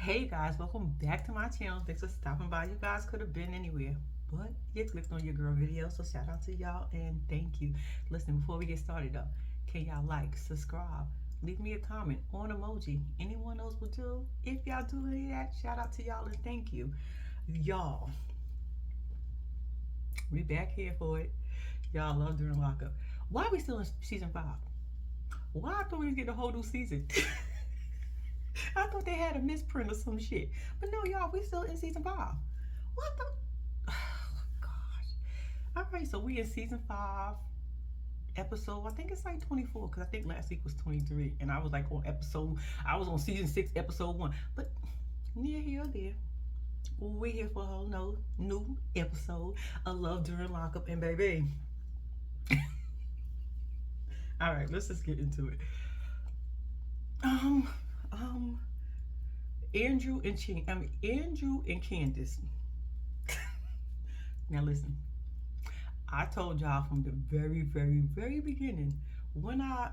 Hey guys, welcome back to my channel. Thanks for stopping by. You guys could have been anywhere, but you clicked on your girl video, so shout out to y'all and thank you. Listen, before we get started though, can y'all like, subscribe, leave me a comment or an emoji? Anyone else would do? If y'all do any of that, shout out to y'all and thank you. Y'all, we back here for it. Y'all love During Lockup. Why are we still in season 5? Why I thought we was getting a whole new season? I thought they had a misprint or some shit. But no, y'all, we still in season 5. What the? Oh, gosh. All right, so we in season 5, episode, I think it's like 24, because I think last week was 23. And I was like I was on season 6, episode 1. But near here or there, we're here for a whole new episode of Love During Lockup. And baby, all right, let's just get into it. Um, um, Andrew and Candace. Now listen, I told y'all from the very beginning when I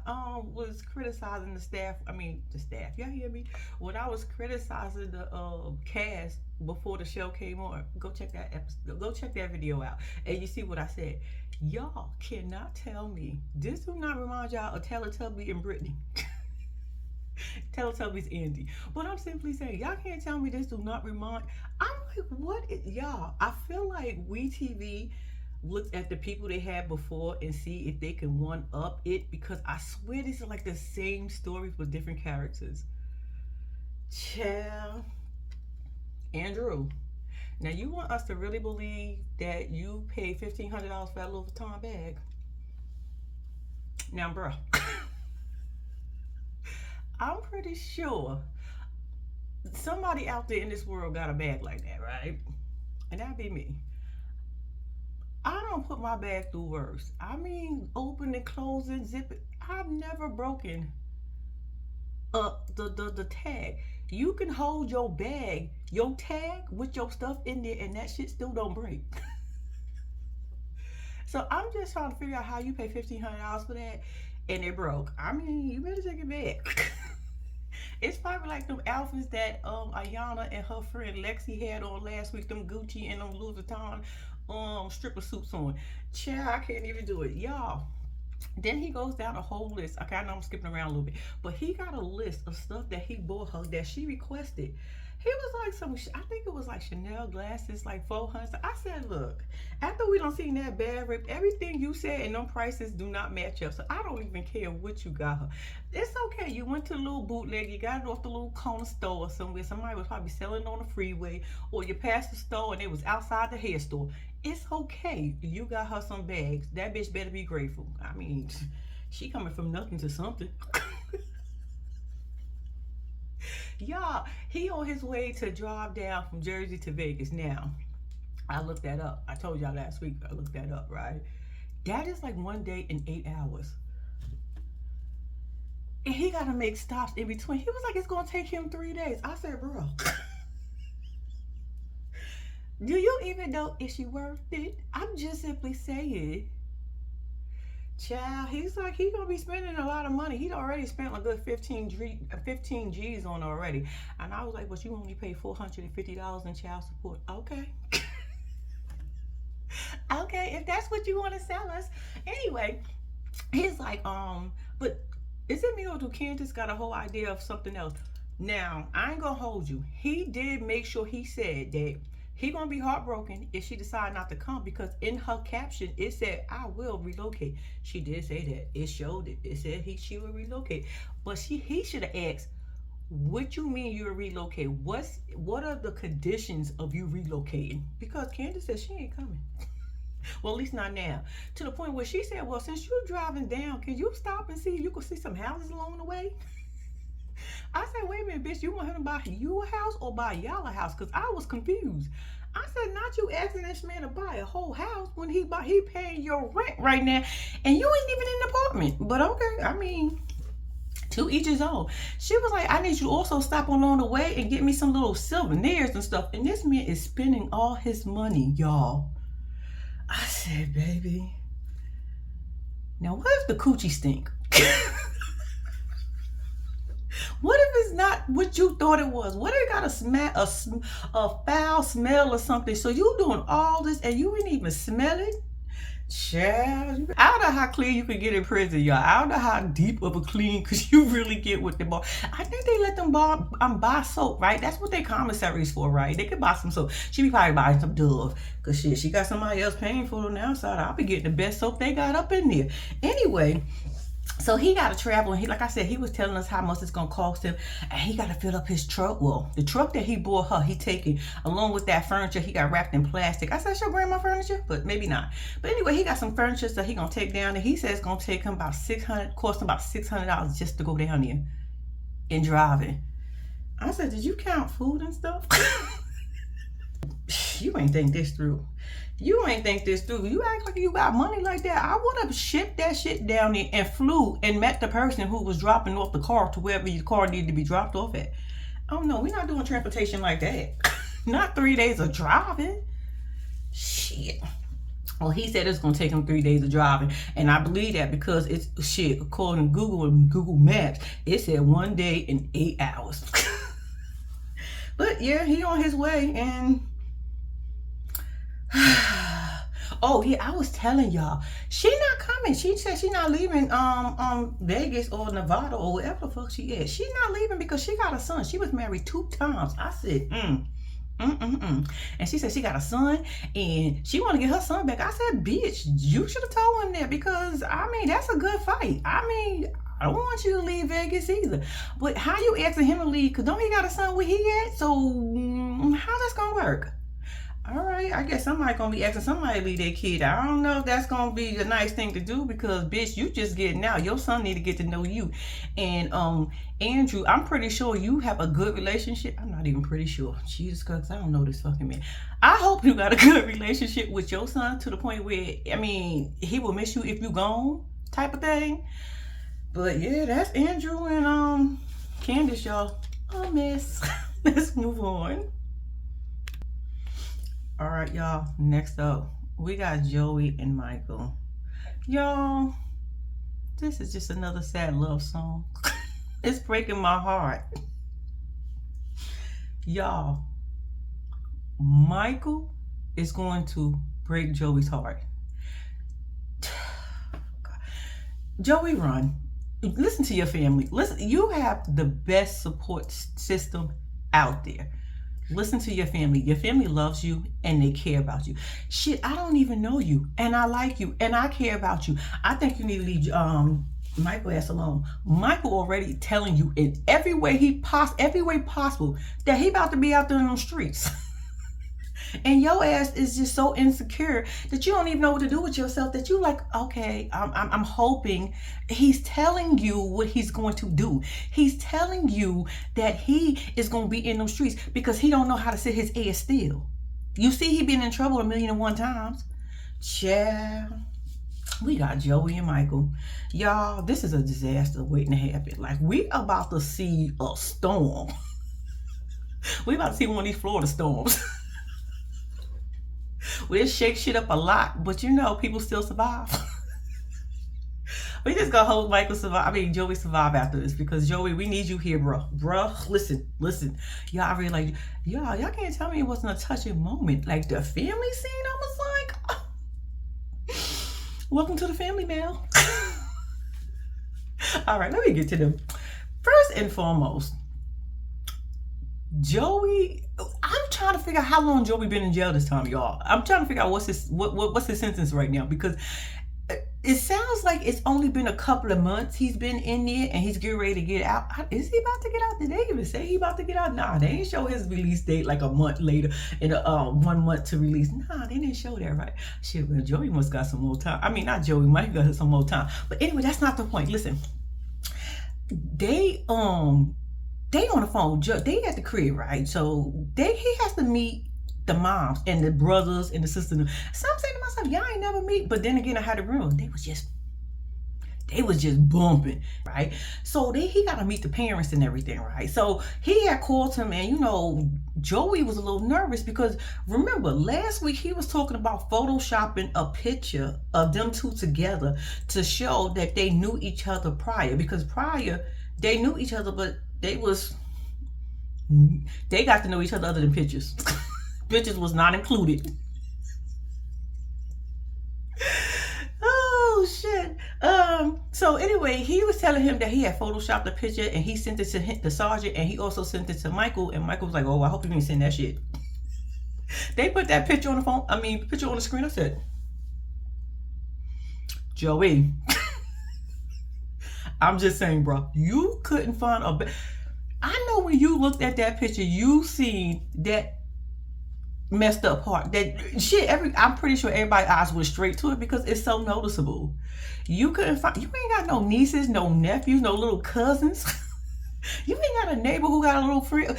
was criticizing the staff. Y'all hear me? When I was criticizing the cast before the show came on, go check that episode. Go check that video out, and you see what I said. Y'all cannot tell me this do not remind y'all of Teletubby and Brittany. Teletubbies Andy. But I'm simply saying, y'all can't tell me this do not remind. I'm like, what is, y'all? I feel like WeTV looked at the people they had before and see if they can one up it, because I swear these are like the same stories with different characters. Child. Andrew. Now you want us to really believe that you paid $1,500 for that Louis Vuitton bag? Now, bro. I'm pretty sure somebody out there in this world got a bag like that, right? And that'd be me. I don't put my bag through worse. I mean, open and close and zip it. I've never broken the tag. You can hold your bag, your tag with your stuff in there, and that shit still don't break. So I'm just trying to figure out how you pay $1,500 for that and it broke. I mean, you better take it back. It's probably like them outfits that Ayana and her friend Lexi had on last week, them Gucci and them Louis Vuitton stripper suits on. Child, I can't even do it. Y'all. Then he goes down a whole list. Okay, I know I'm skipping around a little bit, but he got a list of stuff that he bought her that she requested. He was like I think it was like Chanel glasses, like 400. I said, look, after we don't see that bad rip, everything you said and them prices do not match up. So I don't even care what you got her. It's okay. You went to a little bootleg, you got it off the little corner store or somewhere. Somebody was probably selling it on the freeway, or you passed the store and it was outside the hair store. It's okay. You got her some bags. That bitch better be grateful. I mean, she coming from nothing to something. Y'all, he on his way to drive down from Jersey to Vegas. Now, I looked that up. I told y'all last week I looked that up, right? That is like 1 day and 8 hours. And he got to make stops in between. He was like, it's going to take him 3 days. I said, bro, do you even know is she worth it? I'm just simply saying. Child, he's like, he gonna be spending a lot of money. He'd already spent a good 15 G's on already. And I was like, but you only pay $450 in child support. Okay. Okay, if that's what you want to sell us. Anyway, he's like, but is it me or do Candace got a whole idea of something else? Now, I ain't gonna hold you. He did make sure he said that he gonna be heartbroken if she decide not to come, because in her caption it said, I will relocate. She did say that. It showed it. It said she will relocate. But he should have asked, what you mean you'll relocate? What are the conditions of you relocating? Because Candace said she ain't coming. Well, at least not now. To the point where she said, well, since you're driving down, can you stop and see if you can see some houses along the way? I said, wait a minute, bitch, you want him to buy you a house or buy y'all a house? Because I was confused. I said, not you asking this man to buy a whole house when he paying your rent right now, and you ain't even in the apartment. But okay, I mean, to each his own. She was like, I need you to also stop along the way and get me some little souvenirs and stuff. And this man is spending all his money, y'all. I said, baby, now what if the coochie stink? What if it's not what you thought it was. What it got a smell, a foul smell or something? So you doing all this and you didn't even smell it? Child, I don't know how clean you could get in prison, y'all. I don't know how deep of a clean could you really get with the bar. I think they let them buy soap, right? That's what they commissaries for, right? They could buy some soap. She be probably buying some Dove, cause shit, she got somebody else paying for it on the outside. I'll be getting the best soap they got up in there. Anyway, so he got to travel, and like I said, he was telling us how much it's gonna cost him, and he got to fill up his truck. Well, the truck that he bought her, he taking along with that furniture. He got wrapped in plastic. I said, "That's your grandma furniture," but maybe not. But anyway, he got some furniture that he gonna take down, and he says it's gonna take him about cost him about $600 just to go down there and drive it. I said, "Did you count food and stuff?" You ain't think this through. You ain't think this through. You act like you got money like that. I would have shipped that shit down there and flew and met the person who was dropping off the car to wherever your car needed to be dropped off at. Oh no, we're not doing transportation like that. Not 3 days of driving. Shit. Well, he said it's gonna take him 3 days of driving, and I believe that because it's shit. According to Google and Google Maps, it said 1 day and 8 hours. But yeah, he on his way, and oh yeah, I was telling y'all, she not coming. She said she not leaving Vegas or Nevada or wherever the fuck she is. She not leaving because she got a son. She was married 2 times. I said, And she said she got a son and she want to get her son back. I said, bitch, you should have told him that, because I mean, that's a good fight. I mean, I don't want you to leave Vegas either. But how you asking him to leave? Because don't he got a son where he at? So how that's going to work? All right, I guess somebody gonna be asking somebody to leave their kid. I don't know if that's gonna be a nice thing to do, because bitch, you just getting out. Your son need to get to know you. And Andrew, I'm pretty sure you have a good relationship. I'm not even pretty sure. Jesus Christ, I don't know this fucking man. I hope you got a good relationship with your son to the point where, I mean, he will miss you if you gone, type of thing. But yeah, that's Andrew and Candace, y'all. Oh, miss. Let's move on. All right, y'all, next up, we got Joey and Michael. Y'all, this is just another sad love song. It's breaking my heart. Y'all, Michael is going to break Joey's heart. Joey, run. Listen to your family. Listen, you have the best support system out there. Listen to your family. Your family loves you and they care about you. Shit, I don't even know you and I like you and I care about you. I think you need to leave Michael ass alone. Michael already telling you in every way possible that he about to be out there in the streets. And your ass is just so insecure that you don't even know what to do with yourself, that you like, okay, I'm hoping he's telling you what he's going to do. He's telling you that he is going to be in those streets because he don't know how to sit his ass still. You see, he been in trouble 1,000,001 times. Child, we got Joey and Michael. Y'all, this is a disaster waiting to happen. Like, we about to see a storm. We about to see one of these Florida storms. We'll shake shit up a lot, but you know, people still survive. We just gonna hope Joey survive after this, because Joey, we need you here, bro. Listen. Y'all, I really like you. Y'all can't tell me it wasn't a touching moment. Like the family scene, I was like, oh. Welcome to the family mail. All right, let me get to them. First and foremost, Joey, I'm trying to figure out how long Joey been in jail this time, y'all. I'm trying to figure out what's his sentence right now, because it sounds like it's only been a couple of months he's been in there and he's getting ready to get out. Is he about to get out? Did they even say he about to get out? Nah, they didn't show his release date like a month later and 1 month to release. Nah, they didn't show that, right? Shit, well, Joey must got some more time. I mean, not Joey, Mike got some more time. But anyway, that's not the point. Listen, they on the phone, they at the crib, right? So he has to meet the moms and the brothers and the sisters. So I'm saying to myself, y'all ain't never meet. But then again, I had a room. They was just bumping, right? So he got to meet the parents and everything, right? So he had called him, and you know, Joey was a little nervous because remember last week he was talking about photoshopping a picture of them two together to show that they knew each other prior, because prior they knew each other, but they was They got to know each other other than pictures. Pictures was not included. Oh shit. So anyway, he was telling him that he had photoshopped the picture and he sent it to the sergeant, and he also sent it to Michael, and Michael was like, "Oh, I hope you didn't send that shit." They put that picture on the phone. I mean, picture on the screen. I said, Joey, I'm just saying, bro, you couldn't find a. I know when you looked at that picture, you seen that messed up part. That shit. I'm pretty sure everybody's eyes went straight to it because it's so noticeable. You couldn't find. You ain't got no nieces, no nephews, no little cousins. You ain't got a neighbor who got a little friend.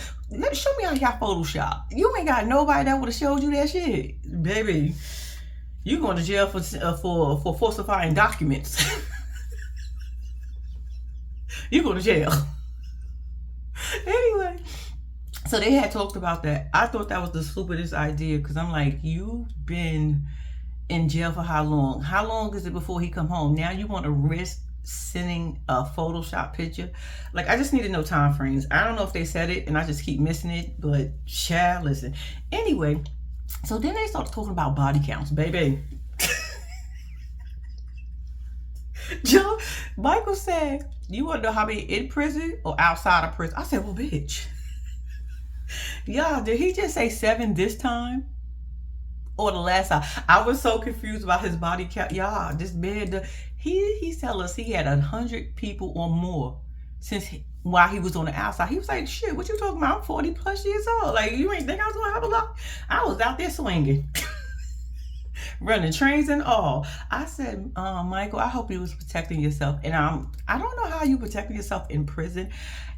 Show me how y'all Photoshop. You ain't got nobody that would have showed you that shit, baby. You going to jail for falsifying documents. You going to jail. Anyway, so they had talked about that. I thought that was the stupidest idea because I'm like, you've been in jail for how long? How long is it before he come home? Now you want to risk sending a Photoshop picture? Like, I just need to know time frames. I don't know if they said it and I just keep missing it, but child, listen. Anyway, so then they started talking about body counts, baby. Michael said, you want to know how many in prison or outside of prison? I said, well, bitch. Y'all, did he just say 7 this time? Or the last time? I was so confused about his body count. Y'all, this man, he tell us he had 100 people or more while he was on the outside. He was like, shit, what you talking about? I'm 40 plus years old. Like, you ain't think I was going to have a lot? I was out there swinging. Running trains and all. I said, Michael, I hope you was protecting yourself. And I don't know how you protecting yourself in prison.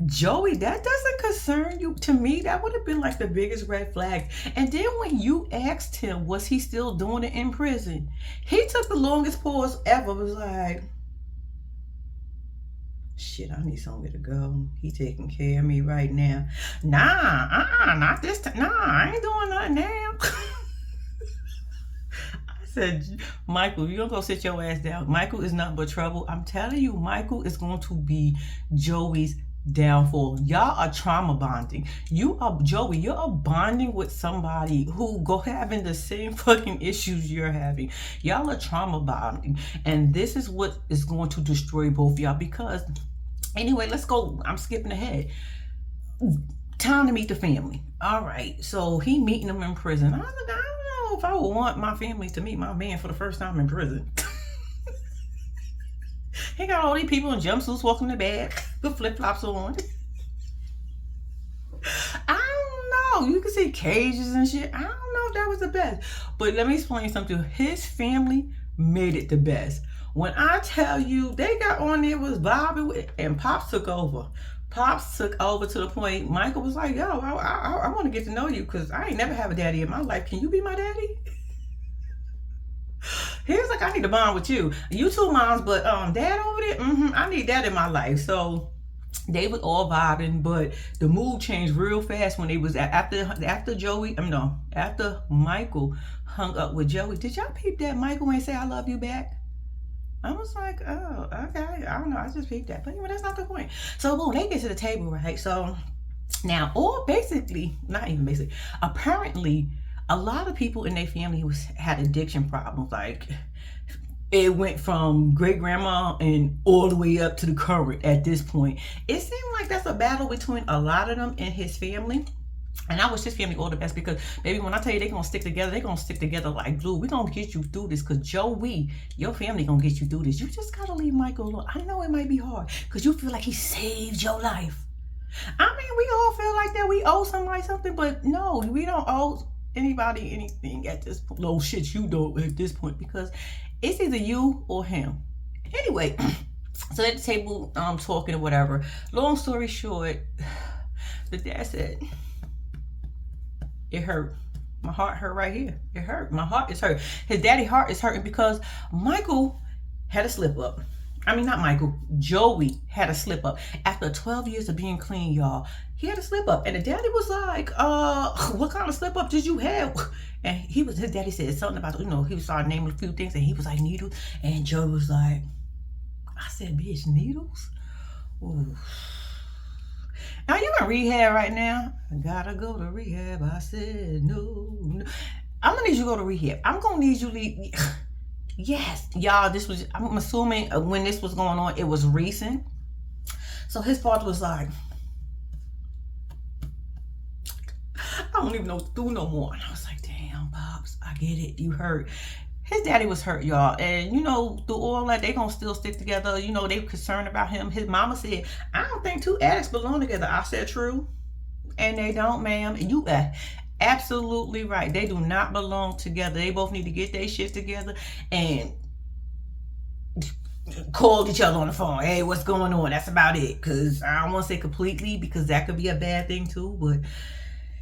Joey, that doesn't concern you. To me, that would have been like the biggest red flag. And then when you asked him, was he still doing it in prison? He took the longest pause ever. Was like, shit, I need somewhere to go. He taking care of me right now. Nah, not this time. Nah, I ain't doing nothing now. Said, Michael, you don't go sit your ass down. Michael is nothing but trouble. I'm telling you, Michael is going to be Joey's downfall. Y'all are trauma bonding. Joey, you're bonding with somebody who having the same fucking issues you're having. Y'all are trauma bonding. And this is what is going to destroy both y'all because, anyway, let's go. I'm skipping ahead. Time to meet the family. All right. So he meeting them in prison. I was like, I don't know if I would want my family to meet my man for the first time in prison. He got all these people in jumpsuits walking the back with flip-flops on. I don't know. You can see cages and shit. I don't know if that was the best. But let me explain something. His family made it the best. When I tell you they got on there, was vibing with it, and Pops took over. Pops took over to the point Michael was like, yo, I want to get to know you because I ain't never have a daddy in my life. Can you be my daddy? He was like, I need to bond with you. You two moms, but dad over there, I need that in my life. So they was all vibing, but the mood changed real fast when they was after Michael hung up with Joey. Did y'all peep that Michael ain't say I love you back? I was like, oh, okay. I don't know. I just peeped that. But anyway, that's not the point. So boom, they get to the table, right? So now, apparently, a lot of people in their family had addiction problems. Like, it went from great grandma and all the way up to the current at this point. It seemed like that's a battle between a lot of them and his family. And I wish his family all the best because, baby, when I tell you they're going to stick together, they're going to stick together like glue. We're going to get you through this because, Joey, your family going to get you through this. You just got to leave Michael alone. I know it might be hard because you feel like he saved your life. I mean, we all feel like that. We owe somebody something, but no, we don't owe anybody anything at this point. No shit, you don't at this point because it's either you or him. Anyway, so at the table, talking or whatever. Long story short, the dad said, it hurt. My heart hurt right here. It hurt. My heart is hurt. His daddy heart is hurting because Michael had a slip up. I mean, not Michael. Joey had a slip up. After 12 years of being clean, y'all, he had a slip up. And the daddy was like, what kind of slip up did you have? And his daddy said something about, he was starting naming a few things and he was like, needles. And Joey was like, I said, bitch, needles? Ooh. Are you in rehab right now? I gotta go to rehab. I said no. I'm gonna need you to go to rehab. I'm gonna need you to leave. Yes, y'all. This was. I'm assuming when this was going on, it was recent. So his father was like, I don't even know what to do no more. And I was like, damn, Pops, I get it. You hurt. His daddy was hurt, y'all. And, through all that, they going to still stick together. They were concerned about him. His mama said, I don't think two addicts belong together. I said, true. And they don't, ma'am. And you are absolutely right. They do not belong together. They both need to get their shit together and called each other on the phone. Hey, what's going on? That's about it. Because I don't want to say completely, because that could be a bad thing too. But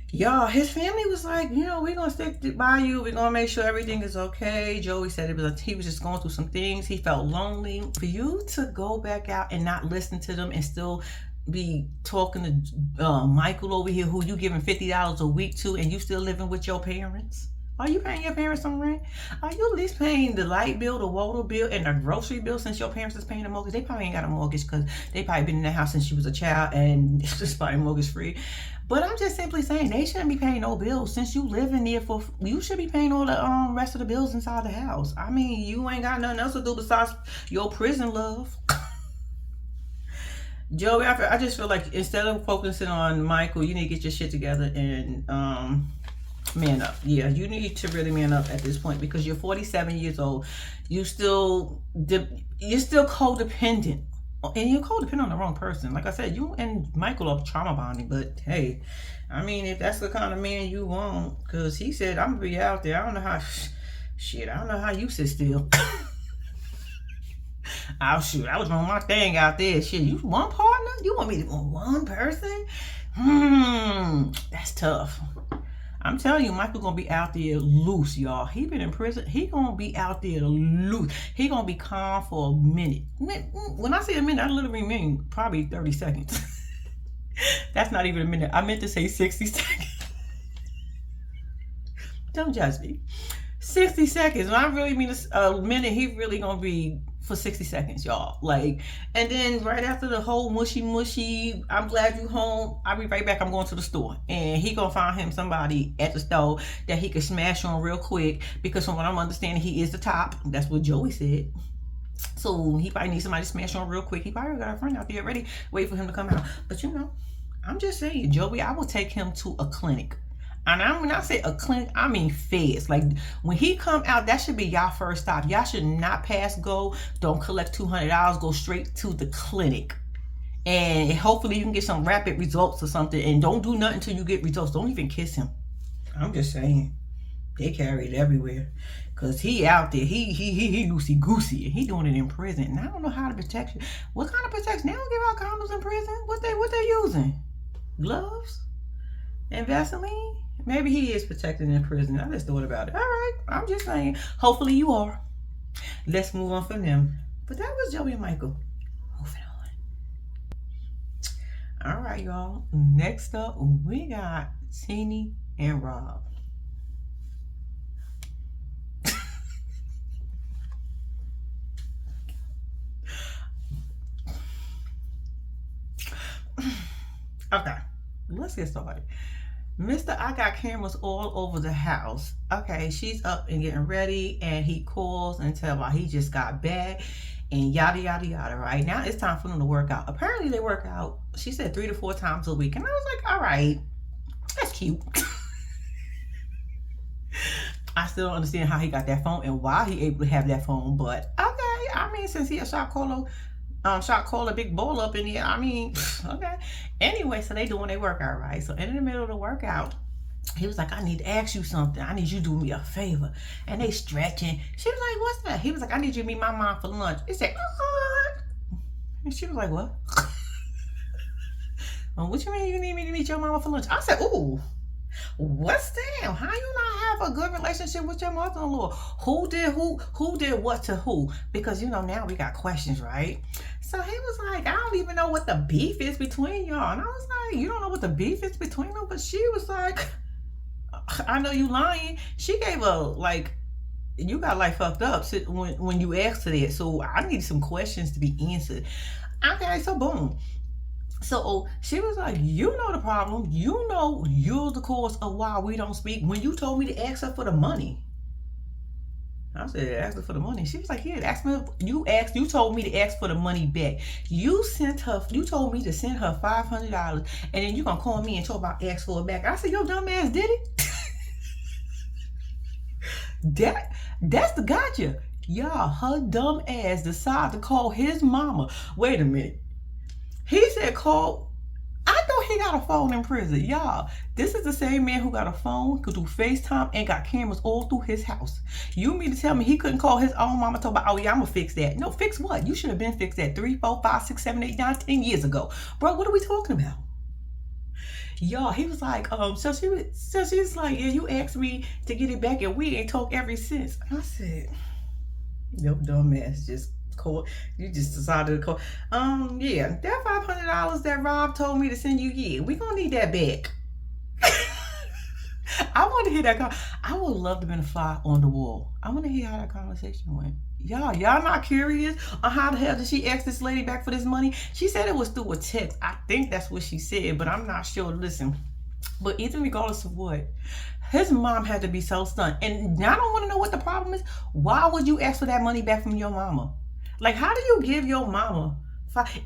y'all, his family was like, we're gonna stick by you. We're gonna make sure everything is okay. Joey said he was just going through some things. He felt lonely. For you to go back out and not listen to them and still be talking to Michael over here, who you giving $50 a week to, and you still living with your parents. Are you paying your parents some rent? Are you at least paying the light bill, the water bill, and the grocery bill since your parents is paying the mortgage? They probably ain't got a mortgage because they probably been in the house since you was a child and it's just probably mortgage free. But I'm just simply saying they shouldn't be paying no bills since you live in there you should be paying all the rest of the bills inside the house. I mean, you ain't got nothing else to do besides your prison love. Joey, I just feel like instead of focusing on Michael, you need to get your shit together and man up. Yeah, you need to really man up at this point because you're 47 years old. You're still codependent. And you're codependent on the wrong person. Like I said, you and Michael are trauma bonding. But hey, I mean, if that's the kind of man you want, because he said, I'm going to be out there. I don't know how, I don't know how you sit still. I was doing my thing out there. Shit, you one partner? You want me to want one person? That's tough. I'm telling you, Michael gonna be out there loose, y'all. He been in prison. He gonna be out there loose. He gonna be calm for a minute. When I say a minute, I literally mean probably 30 seconds. That's not even a minute. I meant to say 60 seconds. Don't judge me. 60 seconds. When I really mean a minute, he really gonna be for 60 seconds, y'all. And then right after the whole mushy, I'm glad you home, I'll be right back. I'm going to the store. And he gonna find him somebody at the store that he can smash on real quick. Because from what I'm understanding, he is the top. That's what Joey said. So he probably needs somebody to smash on real quick. He probably got a friend out there ready, wait for him to come out. But I'm just saying, Joey, I will take him to a clinic. And when I say a clinic, I mean feds. Like when he come out, that should be y'all first stop. Y'all should not pass go. Don't collect $200. Go straight to the clinic. And hopefully you can get some rapid results or something. And don't do nothing until you get results. Don't even kiss him. I'm just saying. They carry it everywhere. Because he out there. He loosey goosey. He doing it in prison. And I don't know how to protect you. What kind of protection? They don't give out condoms in prison. What they using? Gloves? And Vaseline? Maybe he is protected in prison. I just thought about it. All right. I'm just saying. Hopefully you are. Let's move on from them. But that was Joey and Michael. Moving on. All right, y'all. Next up, we got Teeny and Rob. Okay. Let's get started. Mr. I got cameras all over the house. Okay, she's up and getting ready, and he calls and tells her he just got back and yada, yada, yada, right? Now it's time for them to work out. Apparently they work out, she said 3 to 4 times a week. And I was like, all right, that's cute. I still don't understand how he got that phone and why he able to have that phone, but okay. I mean, since he a shot caller, big ball up in here. I mean, okay. Anyway, so they doing their workout, right? So in the middle of the workout, he was like, I need to ask you something. I need you to do me a favor. And they stretching. She was like, what's that? He was like, I need you to meet my mom for lunch. He said, what? And she was like, what? What you mean you need me to meet your mama for lunch? I said, ooh. What's that? How you not have a good relationship with your mother-in-law? Who did what to who? Because now we got questions, right? So he was like, I don't even know what the beef is between y'all. And I was like, you don't know what the beef is between them? But she was like, I know you lying. She gave you got fucked up when you asked her that. So I need some questions to be answered. Okay, so boom. So she was like, you know the problem. You know you're the cause of why we don't speak. When you told me to ask her for the money, I said, ask her for the money. She was like, yeah, ask me. You told me to ask for the money back. You told me to send her $500, and then you gonna call me and talk about ask for it back. I said, yo, dumb ass did it. That's the gotcha. Y'all, her dumb ass decided to call his mama. Wait a minute. He said call. I thought he got a phone in prison. Y'all, this is the same man who got a phone, could do FaceTime, and got cameras all through his house. You mean to tell me he couldn't call his own mama, talk about, oh yeah, I'm gonna fix that. No, fix what? You should have been fixed that 3, 4, 5, 6, 7, 8, 9, 10 years ago. Bro, what are we talking about? Y'all, he was like, so she was like, yeah, you asked me to get it back and we ain't talked ever since. I said, yo, dumbass, just call. You just decided to call. Yeah, that $500 that Rob told me to send you, yeah, we gonna need that back. I want to hear that. I would love to have been a fly on the wall. I want to hear how that conversation went. Y'all not curious on how the hell did she ask this lady back for this money? She said it was through a text. I think that's what she said, but I'm not sure. Listen, but even regardless of what, his mom had to be so stunned. And I don't want to know what the problem is. Why would you ask for that money back from your mama? Like, how do you give your mama,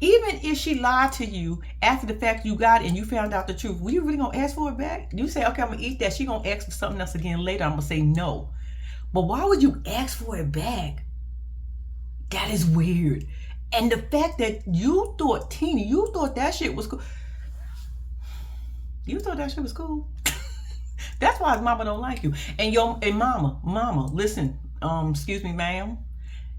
even if she lied to you after the fact you got it and you found out the truth, were you really gonna ask for it back? You say, okay, I'm gonna eat that. She gonna ask for something else again later. I'm gonna say no. But why would you ask for it back? That is weird. And the fact that you thought, Teeny, you thought that shit was cool. You thought that shit was cool. That's why his mama don't like you. And mama, listen, excuse me, ma'am.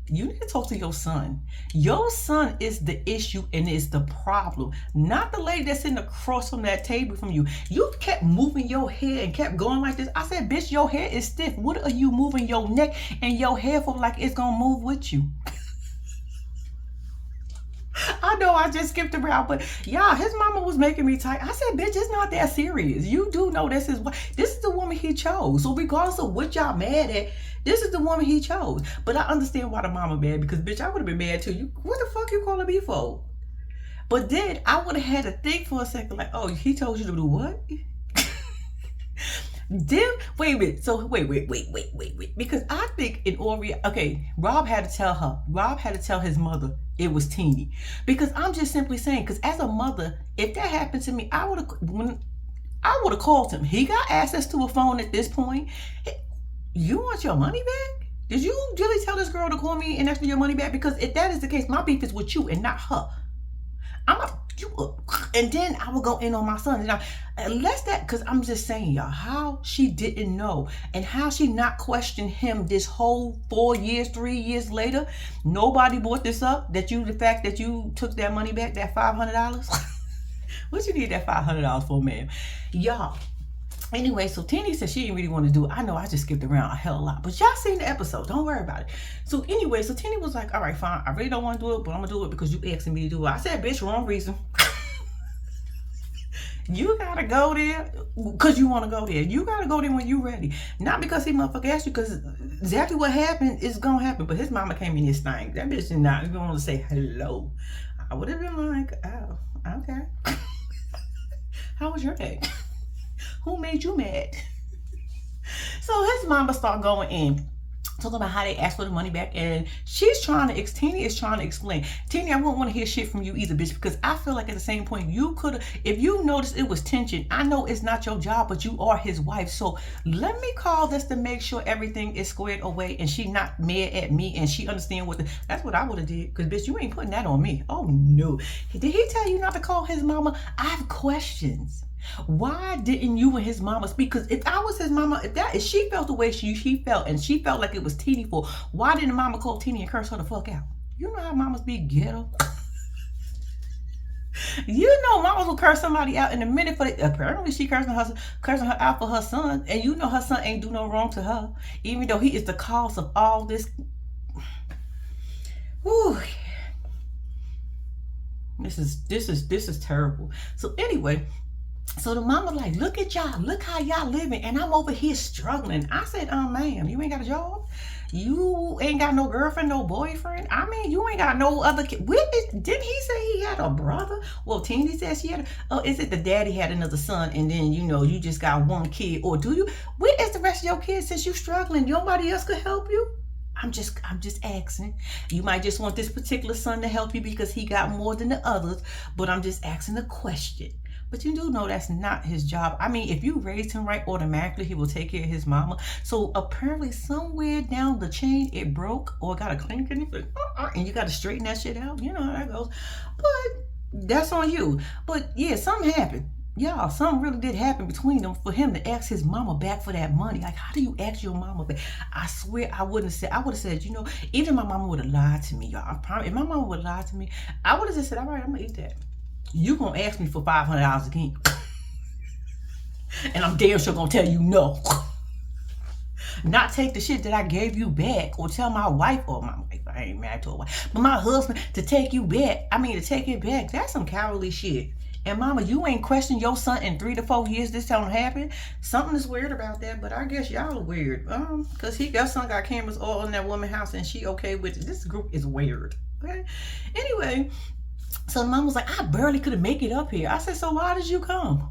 You need to talk to your son. Your son is the issue and is the problem, not the lady that's sitting across from that table from you. You kept moving your head and kept going like this. I said, bitch, your hair is stiff. What are you moving your neck and your hair for like it's gonna move with you? I know I just skipped around, but yeah, his mama was making me tight. I said, bitch, it's not that serious. You do know this is the woman he chose. So regardless of what y'all mad at, this is the woman he chose. But I understand why the mama mad, because bitch, I would have been mad too. What the fuck you calling me for? But then I would have had to think for a second, like, oh, he told you to do what? Then wait a minute. So wait. Because I think in all okay, Rob had to tell his mother it was Teeny. Because I'm just simply saying, because as a mother, if that happened to me, I would have called him. He got access to a phone at this point. You want your money back? Did you really tell this girl to call me and ask for your money back? Because if that is the case, my beef is with you and not her. And then I will go in on my son. Unless that, because I'm just saying, y'all, how she didn't know and how she not questioned him this whole 4 years, 3 years later. Nobody brought this up, the fact that you took that money back, that $500. What you need that $500 for, ma'am? Y'all. Anyway, so Teeny said she didn't really want to do it. I know I just skipped around a hell of a lot, but y'all seen the episode. Don't worry about it. So anyway, so Teeny was like, all right, fine. I really don't want to do it, but I'm going to do it because you asking me to do it. I said, bitch, wrong reason. You got to go there because you want to go there. You got to go there when you ready. Not because he motherfucker asked you, because exactly what happened is going to happen. But his mama came in his thing. That bitch did not even want to say hello. I would have been like, oh, okay. How was your day? Who made you mad? So his mama start going in, talking about how they asked for the money back, and Teeny is trying to explain. Teeny, I wouldn't want to hear shit from you either, bitch, because I feel like at the same point, you could have, if you noticed it was tension, I know it's not your job, but you are his wife, so let me call this to make sure everything is squared away, and she not mad at me, and she understand that's what I would have did, because bitch, you ain't putting that on me. Oh no. Did he tell you not to call his mama? I have questions. Why didn't you and his mama speak? Because if I was his mama, if she felt the way she felt, and she felt like it was Teeny for, why didn't mama call Teeny and curse her the fuck out? You know how mamas be ghetto. You know mamas will curse somebody out in a minute for apparently she cursing her out for her son, and you know her son ain't do no wrong to her, even though he is the cause of all this. Whew. This is terrible. So anyway, so the mama like, look at y'all, look how y'all living, and I'm over here struggling. I said, ma'am, you ain't got a job? You ain't got no girlfriend, no boyfriend. I mean, you ain't got no other kid. Didn't he say he had a brother? Well, Teeny says she had. Is it the daddy had another son, and then you just got one kid, or do you? Where is the rest of your kids since you struggling? Nobody else could help you. I'm just asking. You might just want this particular son to help you because he got more than the others, but I'm just asking a question. But you do know that's not his job. I mean, if you raised him right, automatically he will take care of his mama. So apparently somewhere down the chain it broke or got a clink in it, and you got to straighten that shit out. You know how that goes. But that's on you. But yeah, something happened. Y'all, something really did happen between them for him to ask his mama back for that money. Like, how do you ask your mama back? I swear I would have said, even my mama would have lied to me, y'all. I promise, if my mama would have lied to me, I would have just said, all right, I'm gonna eat that. You gonna ask me for $500 again. And I'm damn sure gonna tell you no. Not take the shit that I gave you back, or tell my wife, I ain't married to a wife, but my husband to take you back. To take it back. That's some cowardly shit. And mama, you ain't questioned your son in 3 to 4 years this don't happen. Something is weird about that, but I guess y'all are weird. Cause your son got cameras all in that woman's house and she okay with it. This group is weird. Okay. Anyway, so the mom was like, I barely could have make it up here. I said, so why did you come?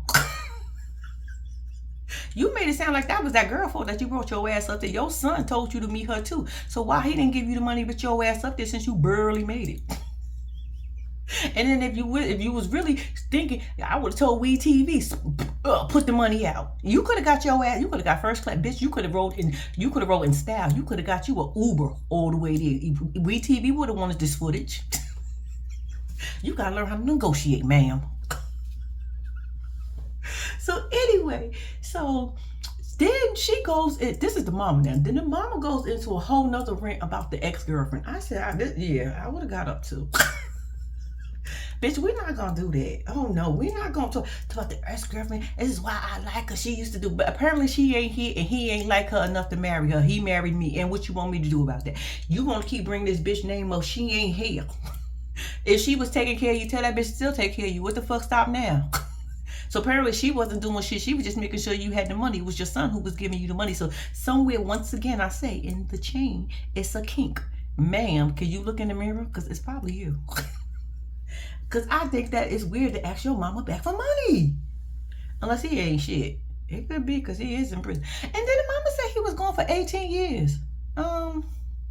You made it sound like that was that girl fault that you brought your ass up there. Your son told you to meet her too. So why he didn't give you the money but your ass up there since you barely made it? And then if you was really thinking, I would have told We TV, put the money out. You could have got your ass. You could have got first class, bitch. You could have rolled in. You could have rolled in style. You could have got you an Uber all the way there. We TV would have wanted this footage. You gotta learn how to negotiate, ma'am. So anyway, then she goes. This is the mama now. Then the mama goes into a whole nother rant about the ex-girlfriend. I said, I would have got up too. Bitch, we're not gonna do that. Oh no, we're not gonna talk about the ex-girlfriend. This is why I like her. She used to do, but apparently she ain't here and he ain't like her enough to marry her. He married me. And what you want me to do about that? You gonna keep bringing this bitch name up? She ain't here. If she was taking care of you, tell that bitch to still take care of you. What the fuck stop now? So apparently she wasn't doing shit. She was just making sure you had the money. It was your son who was giving you the money. So somewhere, once again, I say, in the chain, it's a kink. Ma'am, can you look in the mirror? Because it's probably you. Because I think that it's weird to ask your mama back for money. Unless he ain't shit. It could be because he is in prison. And then the mama said he was gone for 18 years.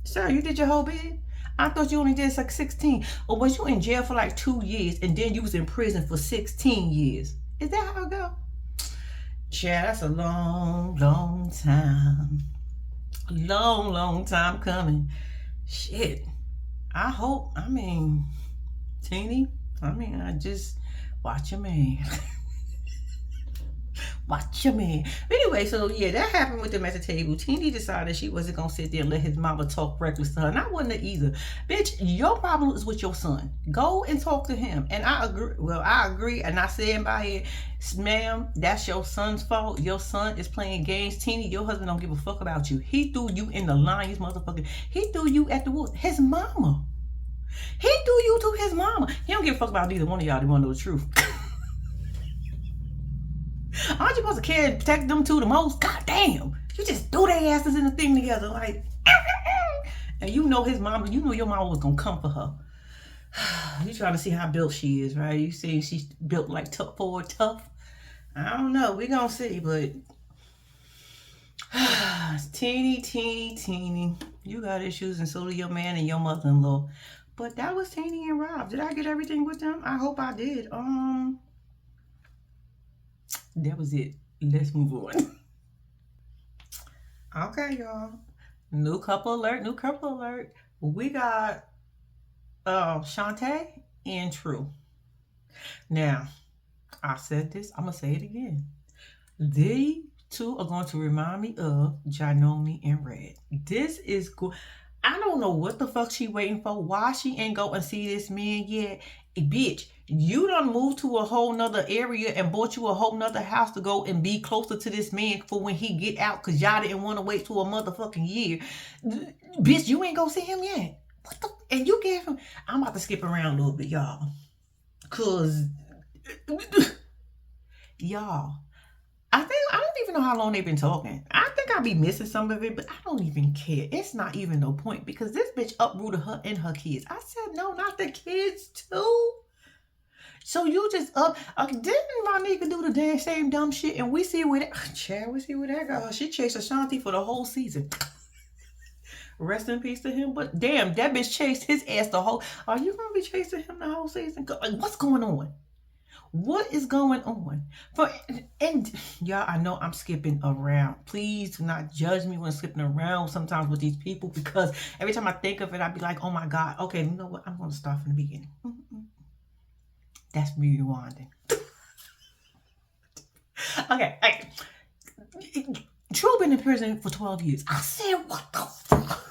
Sir, you did your whole bid? I thought you only did like 16. Or was you in jail for like 2 years and then you was in prison for 16 years? Is that how it go? Yeah, that's a long, long time. Long, long time coming. Shit. Teeny, I just watch your man. Watch your man. But anyway, so yeah, that happened with them at the table. Teeny decided she wasn't gonna sit there and let his mama talk reckless to her. And I wasn't either. Bitch, your problem is with your son. Go and talk to him. And I agree. Well, I agree, and I stand by it. Ma'am, that's your son's fault. Your son is playing games. Teeny, your husband don't give a fuck about you. He threw you in the lions, motherfucker. He threw you at the wolves. His mama. He threw you to his mama. He don't give a fuck about either one of y'all. They want to know the truth. Aren't you supposed to care and protect them two the most? God damn. You just threw their asses in the thing together like, and you know his mama, you know your mama was going to come for her. You trying to see how built she is, right? You see she's built like tough. I don't know. We going to see, but teeny. You got issues and so do your man and your mother-in-law. But that was Teeny and Rob. Did I get everything with them? I hope I did. That was it. Let's move on. Okay, y'all. New couple alert. We got Shantae and True. Now, I said this. I'm going to say it again. They two are going to remind me of Janomi and Red. This is good. I don't know what the fuck she waiting for. Why she ain't go and see this man yet. Bitch, you done moved to a whole nother area and bought you a whole nother house to go and be closer to this man for when he get out because y'all didn't want to wait till a motherfucking year. Bitch, you ain't go see him yet. What the? And you gave him... I'm about to skip around a little bit, y'all. Because... y'all... I don't even know how long they've been talking. I think I might be missing some of it, but I don't even care. It's not even no point because this bitch uprooted her and her kids. I said, no, not the kids too. So you just didn't Monica do the damn same dumb shit? And we see where that girl. She chased Ashanti for the whole season. Rest in peace to him. But damn, that bitch chased his ass the whole. Are you gonna be chasing him the whole season? Like, what's going on? What is going on? And y'all, I know I'm skipping around. Please do not judge me when I'm skipping around sometimes with these people, because every time I think of it, I'd be like, oh my God, okay, you know what? I'm gonna start from the beginning. That's me rewinding. Okay. True been in prison for 12 years. I said, what the fuck?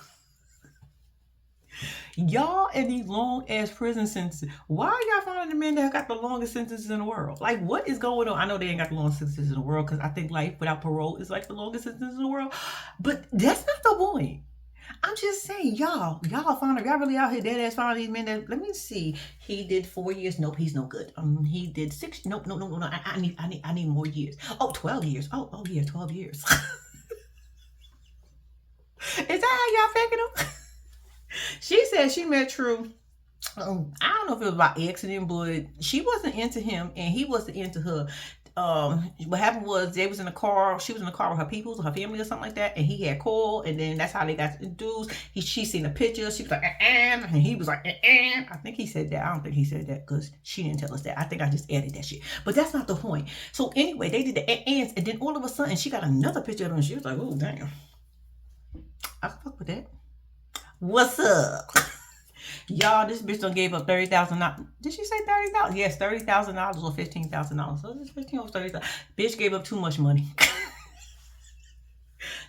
Y'all in these long ass prison sentences. Why are y'all finding the men that got the longest sentences in the world? Like, what is going on? I know they ain't got the longest sentences in the world, because I think life without parole is like the longest sentence in the world. But that's not the point. I'm just saying, y'all found, y'all really out here dead ass finding these men that, let me see. He did 4 years. Nope, he's no good. He did 6. Nope, no. I need more years. Oh, 12 years. Oh yeah, 12 years. Is that how y'all figured him? She said she met True. I don't know if it was by accident, but she wasn't into him and he wasn't into her. What happened was they was in the car. She was in the car with her people, her family, or something like that, and he had called, and then that's how they got introduced. She seen a picture. She was like, and he was like, I think he said that. I don't think he said that because she didn't tell us that. I think I just added that shit. But that's not the point. So anyway, they did the and then all of a sudden she got another picture of him. And she was like, oh damn, I can fuck with that. What's up? Y'all, this bitch done gave up $30,000. Did she say $30,000? Yes, $30,000 or $15,000. So it's 15 or 30,000. Bitch gave up too much money.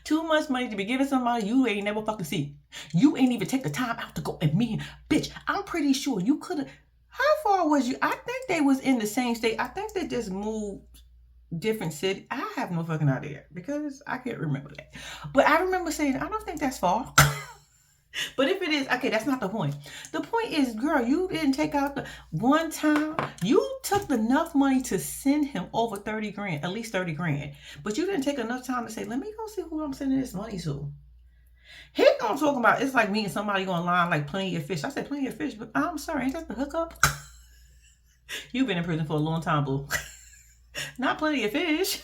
Too much money to be giving somebody you ain't never fucking see. You ain't even take the time out to go and meet. Bitch, I'm pretty sure you could have. How far was you? I think they was in the same state. I think they just moved different city. I have no fucking idea because I can't remember that. But I remember saying, I don't think that's far. But if it is, okay, that's not the point. The point is, girl, you didn't take out the one time. You took enough money to send him over 30 grand, at least 30 grand. But you didn't take enough time to say, let me go see who I'm sending this money to. He gonna talk about, it's like me and somebody online like Plenty of Fish. I said Plenty of Fish, but I'm sorry, ain't that the hookup? You've been in prison for a long time, boo. Not Plenty of Fish.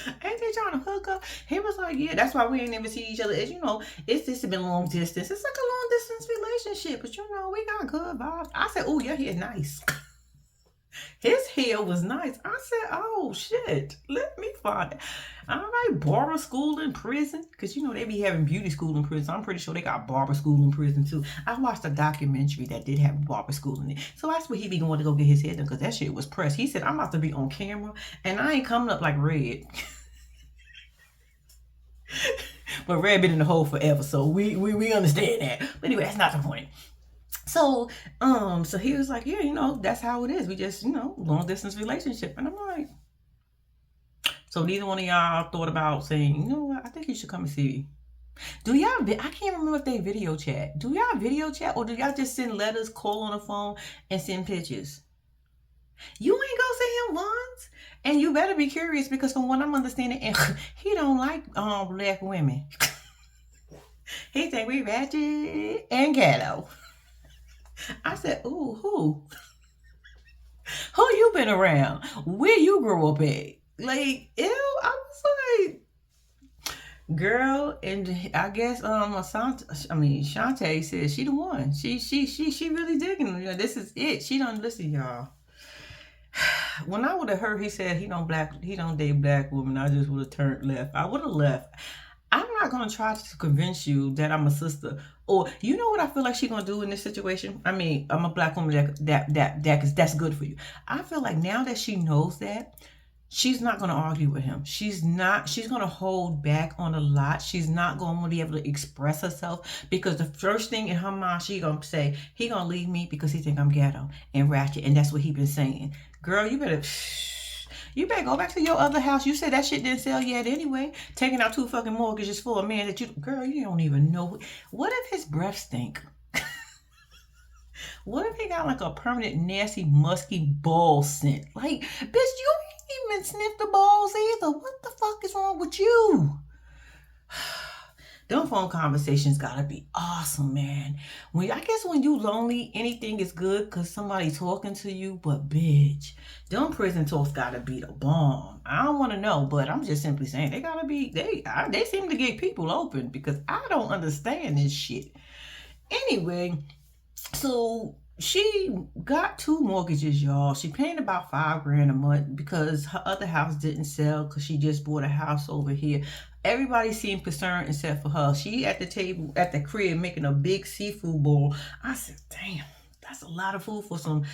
Ain't they trying to hook up? He was like, yeah, that's why we ain't never see each other. As you know, it's just been long distance. It's like a long distance relationship, but you know, we got good vibes. I said, oh, your hair nice. His hair was nice. I said, oh shit, let me find it. All right, barber school in prison, because you know they be having beauty school in prison. I'm pretty sure they got barber school in prison too. I watched a documentary that did have barber school in it, so that's where he be going to go get his hair done, because that shit was pressed. He said, I'm about to be on camera and I ain't coming up like Red. But Red been in the hole forever, so we understand that. But anyway, that's not the point. So he was like, yeah, you know, that's how it is. We just, you know, long distance relationship. And I'm like, so neither one of y'all thought about saying, you know what, I think you should come and see me. Do y'all, I can't remember if they video chat. Do y'all video chat, or do y'all just send letters, call on the phone, and send pictures? You ain't go see him once. And you better be curious, because from what I'm understanding, he don't like black women. He think we ratchet and ghetto. I said, ooh, who? Who you been around? Where you grew up at? Like, ew, I was like, girl, and I guess Shantae said she the one. She really digging him. You know, this is it. She don't listen, y'all. When I would have heard he said he don't date black women, I just would have turned left. I would have left. I'm not gonna try to convince you that I'm a sister, or you know what I feel like she's gonna do in this situation. I mean, I'm a black woman that's good for you. I feel like now that she knows that, she's not gonna argue with him. She's gonna hold back on a lot. She's not gonna be able to express herself, because the first thing in her mind, she gonna say, he gonna leave me because he think I'm ghetto and ratchet, and that's what he been saying. Girl, you better go back to your other house. You said that shit didn't sell yet anyway. Taking out 2 fucking mortgages for a man that girl, you don't even know. What if his breath stink? What if he got like a permanent nasty musky ball scent? Like, bitch, you ain't even sniff the balls either. What the fuck is wrong with you? Them phone conversations gotta be awesome, man. I guess when you lonely, anything is good because somebody talking to you. But bitch, them prison talks gotta be the bomb. I don't want to know, but I'm just simply saying they gotta be. They seem to get people open because I don't understand this shit. Anyway, so she got 2 mortgages, y'all. She paying about $5,000 a month because her other house didn't sell because she just bought a house over here. Everybody seemed concerned except for her. She at the table at the crib making a big seafood bowl. I said, damn, that's a lot of food for it was only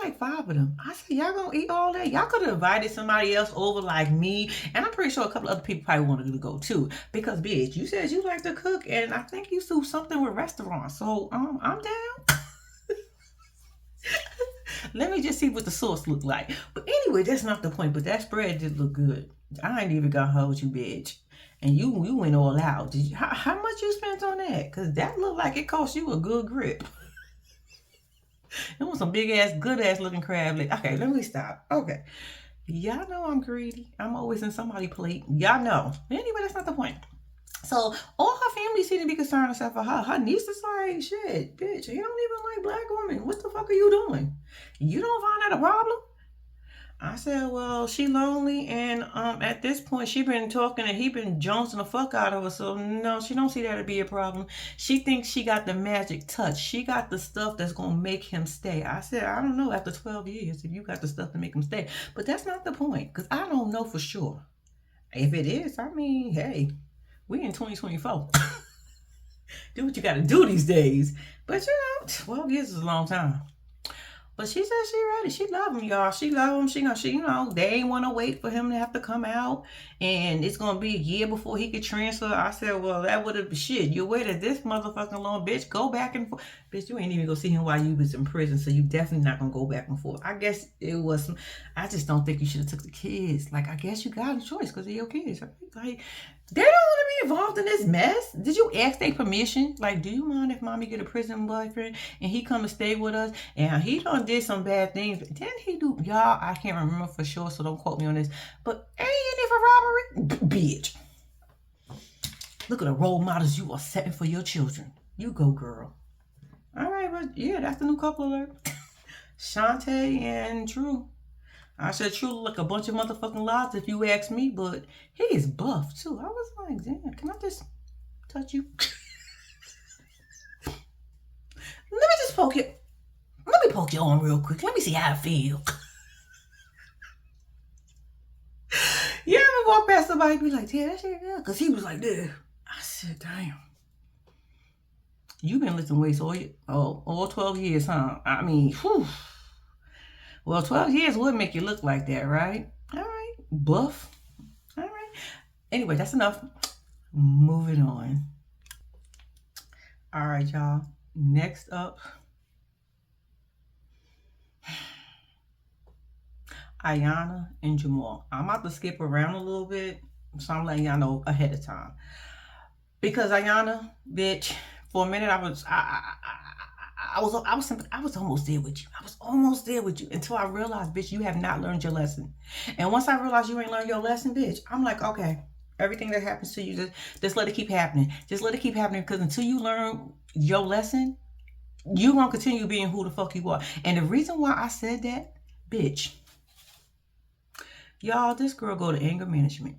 like 5 of them. I said, y'all gonna eat all that? Y'all could have invited somebody else over like me. And I'm pretty sure a couple other people probably wanted to go too. Because bitch, you said you like to cook and I think you do something with restaurants. So I'm down. Let me just see what the sauce look like. But anyway, that's not the point. But that spread did look good. I ain't even gonna hold you, bitch. And you went all out. Did you? How much you spent on that? Cause that looked like it cost you a good grip. It was some big ass, good ass looking crab leg. Okay, let me stop. Okay, y'all know I'm greedy. I'm always in somebody's plate. Y'all know. Anyway, that's not the point. So all her family seem to be concerned except for her. Her niece is like, shit, bitch, he don't even like black women. What the fuck are you doing? You don't find that a problem? I said, well, she lonely, and at this point, she been talking, and he been jonesing the fuck out of her, so no, she don't see that to be a problem. She thinks she got the magic touch. She got the stuff that's going to make him stay. I said, I don't know, after 12 years, if you got the stuff to make him stay. But that's not the point, because I don't know for sure. If it is, I mean, hey, we in 2024. Do what you got to do these days. But, 12 years is a long time. But she said she ready. She love him, y'all. She love him. She they ain't want to wait for him to have to come out. And it's going to be a year before he could transfer. I said, well, that would have been shit. You waited this motherfucking long, bitch. Go back and forth. Bitch, you ain't even going to see him while you was in prison. So you definitely not going to go back and forth. I guess it was, I just don't think you should have took the kids. Like, I guess you got a choice because they're your kids. Like, they don't want to be involved in this mess. Did you ask their permission? Like, do you mind if mommy get a prison boyfriend and he come and stay with us? And he done did some bad things. Didn't he do, y'all, I can't remember for sure, so don't quote me on this. But ain't it for robbery? Bitch. Look at the role models you are setting for your children. You go, girl. All right, but yeah, that's the new couple alert. Shantae and Drew. I said True look like a bunch of motherfucking lies if you ask me, but he is buff too. I was like, damn, can I just touch you? Let me just poke you. Let me poke your arm real quick. Let me see how I feel. You ever walk past somebody and be like, yeah, that shit real? Because he was like, this. I said, damn. You've been lifting weights all 12 years, huh? I mean, whew. Well, 12 years would make you look like that, right? All right. Buff. All right. Anyway, that's enough. Moving on. All right, y'all. Next up, Ayana and Jamal. I'm about to skip around a little bit, so I'm letting y'all know ahead of time. Because Ayana, bitch, for a minute I was almost there with you. I was almost there with you until I realized, bitch, you have not learned your lesson. And once I realized you ain't learned your lesson, bitch, I'm like, okay, everything that happens to you, just let it keep happening. Just let it keep happening, because until you learn your lesson, you're going to continue being who the fuck you are. And the reason why I said that, bitch, y'all, this girl go to anger management.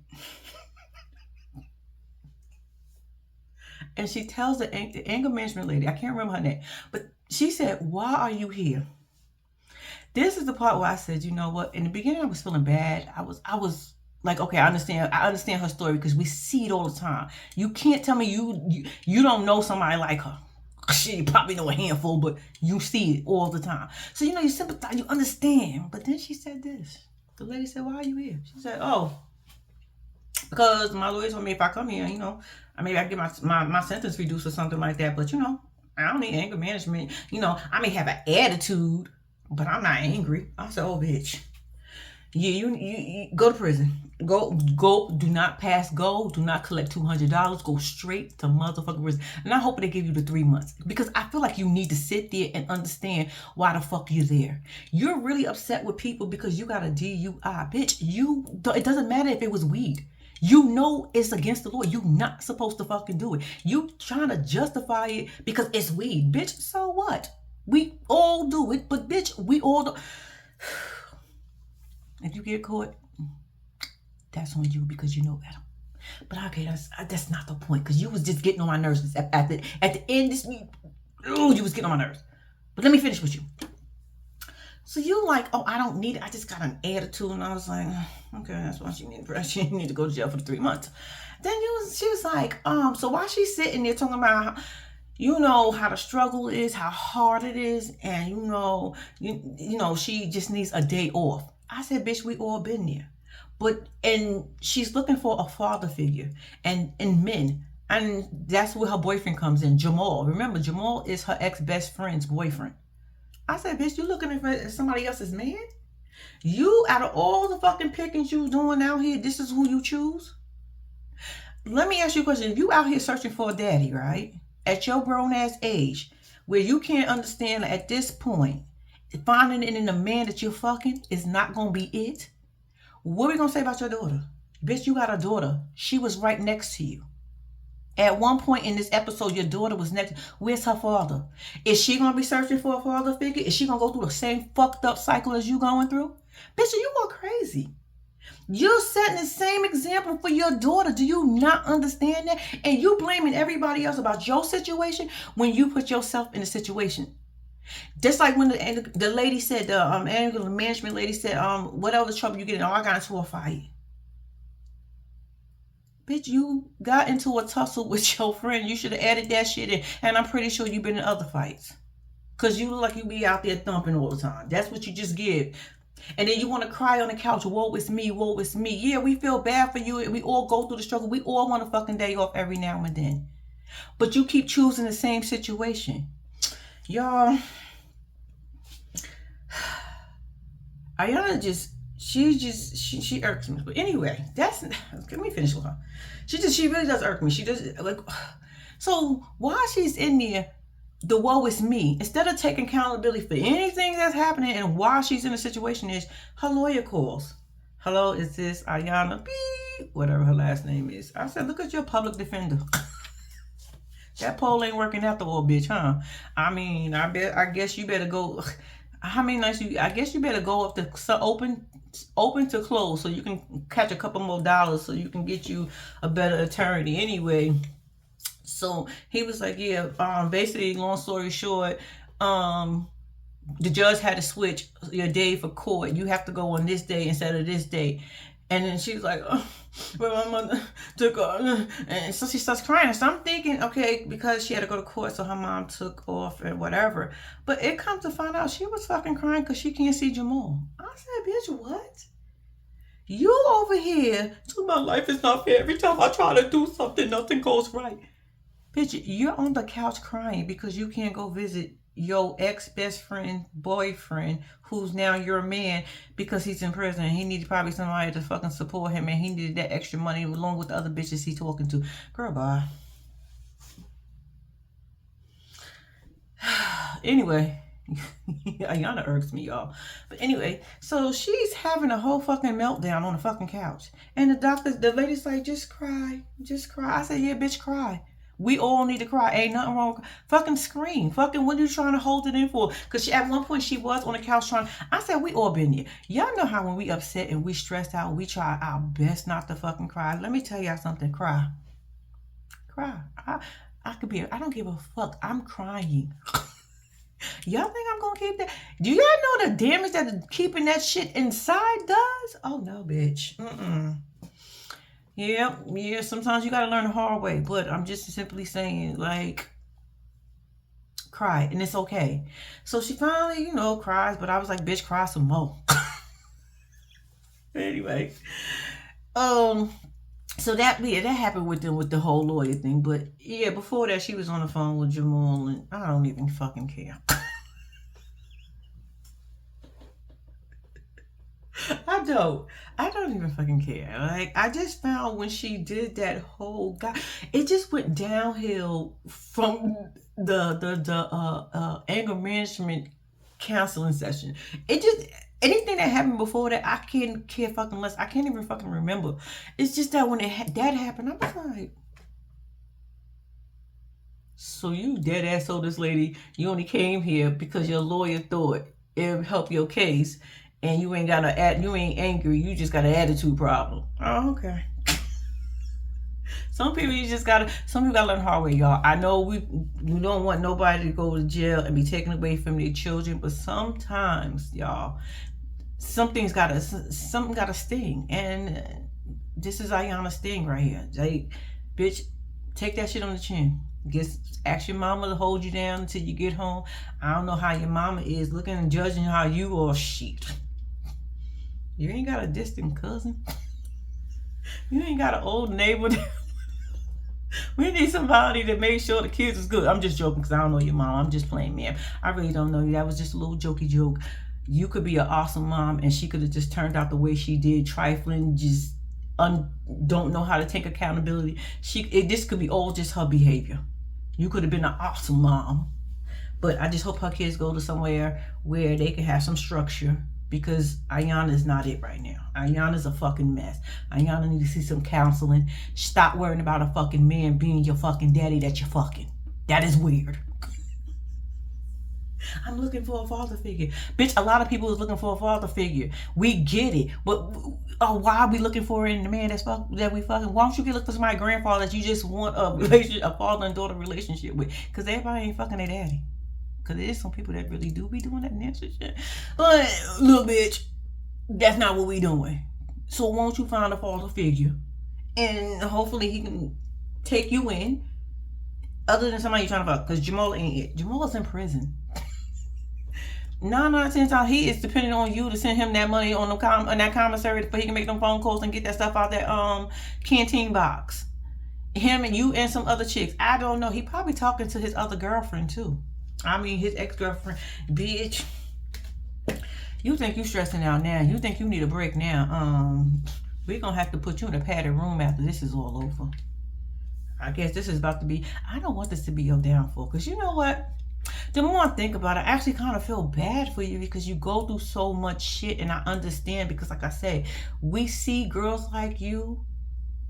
And she tells the anger management lady, I can't remember her name, but she said, why are you here? This is the part where I said, you know what? In the beginning, I was feeling bad. I was like, okay, I understand her story because we see it all the time. You can't tell me you don't know somebody like her. She probably know a handful, but you see it all the time. So, you sympathize, you understand. But then she said this. The lady said, why are you here? She said, oh, because my lawyer told me if I come here, maybe I get my sentence reduced or something like that. But, I don't need anger management. I may have an attitude, but I'm not angry. I said, oh, bitch. You go to prison. Go. Do not pass go. Do not collect $200. Go straight to motherfucking prison. And I hope they give you the 3 months because I feel like you need to sit there and understand why the fuck you're there. You're really upset with people because you got a DUI, bitch. It doesn't matter if it was weed. You know it's against the law. You not supposed to fucking do it. You trying to justify it because it's weed, bitch. So what? We all do it, but bitch, we all do. If you get caught, that's on you because you know better. But okay, that's not the point because you was just getting on my nerves at the end. You was getting on my nerves. But let me finish with you. So you like, oh, I don't need it. I just got an attitude, and I was like, okay, that's why she need to go to jail for the 3 months. Then she was like, so why she sitting there talking about how, you know how the struggle is, how hard it is, and you know she just needs a day off. I said, bitch, we all been there. And she's looking for a father figure and men. And that's where her boyfriend comes in, Jamal. Remember, Jamal is her ex-best friend's boyfriend. I said, bitch, you looking for somebody else's man? You, out of all the fucking pickings you doing out here, this is who you choose? Let me ask you a question. If you out here searching for a daddy, right? At your grown-ass age, where you can't understand at this point, finding it in the man that you're fucking is not going to be it. What are we going to say about your daughter? Bitch, you got a daughter. She was right next to you. At one point in this episode, your daughter was next. Where's her father? Is she going to be searching for a father figure? Is she going to go through the same fucked up cycle as you going through? Bitch, you are crazy. You're setting the same example for your daughter. Do you not understand that? And you blaming everybody else about your situation when you put yourself in a situation. Just like when the lady said, the anger management lady said, what other trouble you get in? Oh, I got into a fight. Bitch, you got into a tussle with your friend. You should have added that shit in. And I'm pretty sure you've been in other fights. Because you look like you be out there thumping all the time. That's what you just give. And then you want to cry on the couch. Woe is me, woe is me. Yeah, we feel bad for you. We all go through the struggle. We all want a fucking day off every now and then. But you keep choosing the same situation. Y'all, Ayana she irks me. But anyway, let me finish with her. She really does irk me. She does, like, so while she's in there, the woe is me, instead of taking accountability for anything that's happening and while she's in a situation, is her lawyer calls. Hello, is this Ayana? Beep, whatever her last name is. I said, look at your public defender. That poll ain't working after all, bitch, huh? I mean, I guess you better go. How many nights I guess you better go up to open to close so you can catch a couple more dollars so you can get you a better attorney. Anyway, so he was like, yeah, basically, long story short, the judge had to switch your day for court. You have to go on this day instead of this day. And then she was like, oh, well, my mother took off. And so she starts crying. So I'm thinking, okay, because she had to go to court, so her mom took off and whatever. But it comes to find out she was fucking crying because she can't see Jamal. I said, bitch, what? You over here talking about life is not fair. Every time I try to do something, nothing goes right. Bitch, you're on the couch crying because you can't go visit your ex-best friend boyfriend who's now your man because he's in prison. He needed probably somebody to fucking support him, and he needed that extra money along with the other bitches he's talking to. Girl, bye. Anyway, Ayana irks me, y'all. But anyway, so she's having a whole fucking meltdown on the fucking couch. And the lady's like, just cry. Just cry. I said, yeah, bitch, cry. We all need to cry. Ain't nothing wrong. Fucking scream. Fucking, what are you trying to hold it in for? Because at one point she was on the couch trying. I said, we all been there. Y'all know how when we upset and we stressed out, we try our best not to fucking cry. Let me tell y'all something. Cry. Cry. I could be, I don't give a fuck. I'm crying. Y'all think I'm gonna keep that? Do y'all know the damage that keeping that shit inside does? Oh no, bitch. Yeah, sometimes you gotta learn the hard way, but I'm just simply saying, like, cry, and it's okay. So she finally, cries, but I was like, bitch, cry some more. Anyway, so that happened with the whole lawyer thing, but yeah, before that, she was on the phone with Jamal, and I don't even fucking care. I don't. I don't even fucking care. Like, I just found when she did that whole guy, it just went downhill from the anger management counseling session. It just anything that happened before that, I can't care fucking less. I can't even fucking remember. It's just that when that happened, I was like, so you dead ass told this lady you only came here because your lawyer thought it would help your case, and you ain't got you ain't angry. You just got an attitude problem. Oh, okay. Some people some people gotta learn the hard way, y'all. I know we don't want nobody to go to jail and be taken away from their children, but sometimes, y'all, something gotta sting, and this is Ayana's sting right here. Like, bitch, take that shit on the chin. Ask your mama to hold you down until you get home. I don't know how your mama is looking and judging how you are. Shit. You ain't got a distant cousin. You ain't got an old neighbor. We need somebody to make sure the kids is good. I'm just joking because I don't know your mom. I'm just playing, ma'am. I really don't know you. That was just a little jokey joke. You could be an awesome mom, and she could have just turned out the way she did, trifling, just don't know how to take accountability. This could be all just her behavior. You could have been an awesome mom. But I just hope her kids go to somewhere where they can have some structure, because Ayana is not it right now. Ayana's a fucking mess. Ayana needs to see some counseling. Stop worrying about a fucking man being your fucking daddy that you're fucking. That is weird. I'm looking for a father figure. Bitch, a lot of people is looking for a father figure. We get it. But why are we looking for it in the man that we fucking? Why don't you look for somebody's grandfather that you just want a father and daughter relationship with? Because everybody ain't fucking their daddy. Because there is some people that really do be doing that nasty shit. But, look, bitch, that's not what we doing. So won't you find a father figure? And hopefully he can take you in. Other than somebody you're trying to fuck. Because Jamal ain't it. Jamal's in prison. 9 out of 10 times he is depending on you to send him that money on that commissary so he can make them phone calls and get that stuff out that canteen box. Him and you and some other chicks. I don't know. He probably talking to his other girlfriend too. I mean, his ex-girlfriend. Bitch, you think you stressing out now. You think you need a break now. We're going to have to put you in a padded room after this is all over. I guess this is about to be, I don't want this to be your downfall. Because you know what? The more I think about it, I actually kind of feel bad for you because you go through so much shit. And I understand because, like I said, we see girls like you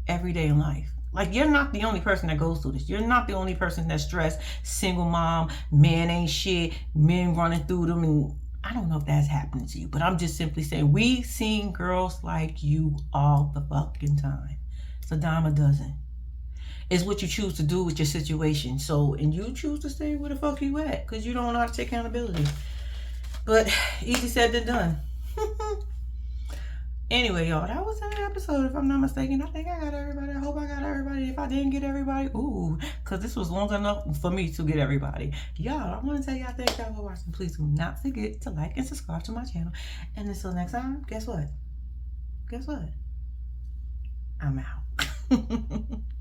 every day in life. Like, you're not the only person that goes through this. You're not the only person that's stressed. Single mom, man ain't shit, men running through them. And I don't know if that's happening to you, but I'm just simply saying we seen girls like you all the fucking time. It's a dime a dozen. It's what you choose to do with your situation. So, and you choose to stay where the fuck you at because you don't know how to take accountability. But easy said than done. Anyway, y'all, that was an episode, if I'm not mistaken. I think I got everybody. I hope I got everybody. If I didn't get everybody, ooh, because this was long enough for me to get everybody. Y'all, I want to tell y'all thank y'all for watching. Please do not forget to like and subscribe to my channel. And until next time, guess what? Guess what? I'm out.